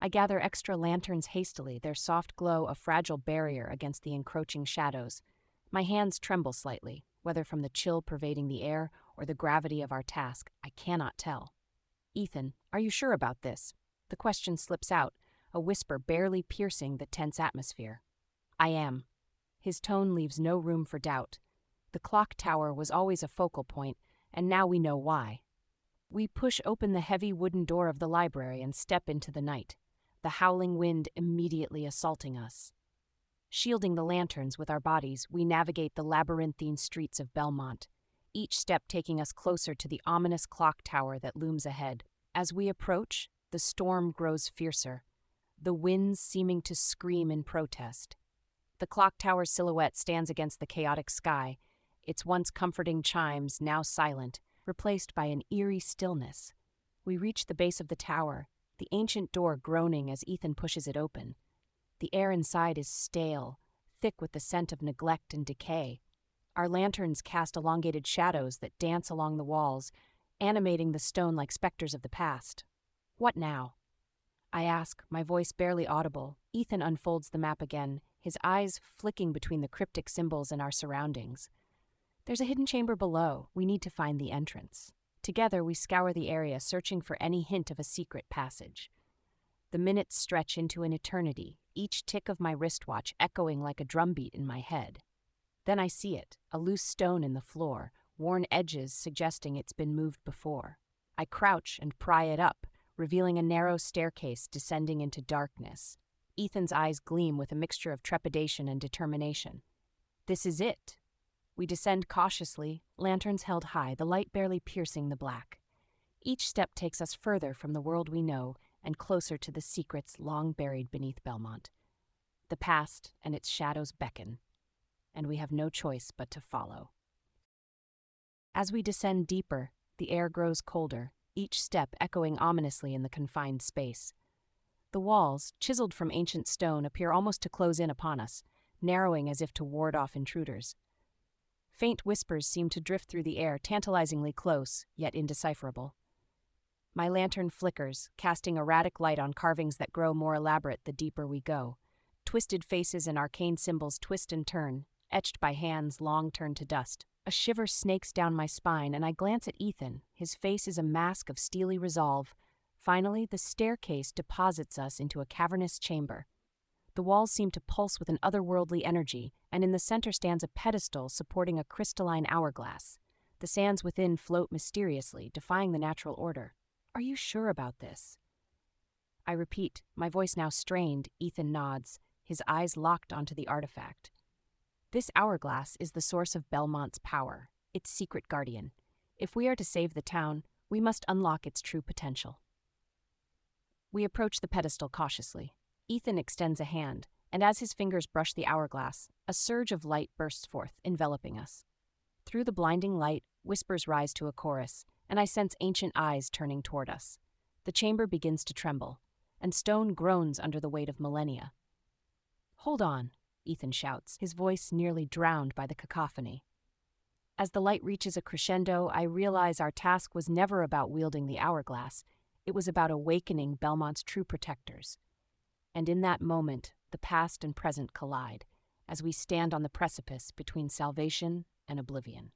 I gather extra lanterns hastily, their soft glow a fragile barrier against the encroaching shadows. My hands tremble slightly, whether from the chill pervading the air or the gravity of our task, I cannot tell. Ethan, are you sure about this? The question slips out, a whisper barely piercing the tense atmosphere. I am. His tone leaves no room for doubt. The clock tower was always a focal point, and now we know why. We push open the heavy wooden door of the library and step into the night, the howling wind immediately assaulting us. Shielding the lanterns with our bodies, we navigate the labyrinthine streets of Belmont, each step taking us closer to the ominous clock tower that looms ahead. As we approach, the storm grows fiercer, the winds seeming to scream in protest. The clock tower's silhouette stands against the chaotic sky, its once comforting chimes now silent, replaced by an eerie stillness. We reach the base of the tower, the ancient door groaning as Ethan pushes it open. The air inside is stale, thick with the scent of neglect and decay. Our lanterns cast elongated shadows that dance along the walls, animating the stone like specters of the past. What now? I ask, my voice barely audible. Ethan unfolds the map again, his eyes flicking between the cryptic symbols and our surroundings. There's a hidden chamber below. We need to find the entrance. Together, we scour the area, searching for any hint of a secret passage. The minutes stretch into an eternity, each tick of my wristwatch echoing like a drumbeat in my head. Then I see it, a loose stone in the floor, worn edges suggesting it's been moved before. I crouch and pry it up, revealing a narrow staircase descending into darkness. Ethan's eyes gleam with a mixture of trepidation and determination. This is it. We descend cautiously, lanterns held high, the light barely piercing the black. Each step takes us further from the world we know and closer to the secrets long buried beneath Belmont. The past and its shadows beckon, and we have no choice but to follow. As we descend deeper, the air grows colder, each step echoing ominously in the confined space. The walls, chiseled from ancient stone, appear almost to close in upon us, narrowing as if to ward off intruders. Faint whispers seem to drift through the air, tantalizingly close, yet indecipherable. My lantern flickers, casting erratic light on carvings that grow more elaborate the deeper we go. Twisted faces and arcane symbols twist and turn, etched by hands long turned to dust. A shiver snakes down my spine, and I glance at Ethan. His face is a mask of steely resolve. Finally, the staircase deposits us into a cavernous chamber. The walls seem to pulse with an otherworldly energy, and in the center stands a pedestal supporting a crystalline hourglass. The sands within float mysteriously, defying the natural order. Are you sure about this? I repeat, my voice now strained. Ethan nods, his eyes locked onto the artifact. This hourglass is the source of Belmont's power, its secret guardian. If we are to save the town, we must unlock its true potential. We approach the pedestal cautiously. Ethan extends a hand, and as his fingers brush the hourglass, a surge of light bursts forth, enveloping us. Through the blinding light, whispers rise to a chorus, and I sense ancient eyes turning toward us. The chamber begins to tremble, and stone groans under the weight of millennia. Hold on, Ethan shouts, his voice nearly drowned by the cacophony. As the light reaches a crescendo, I realize our task was never about wielding the hourglass. It was about awakening Belmont's true protectors. And in that moment, the past and present collide, as we stand on the precipice between salvation and oblivion.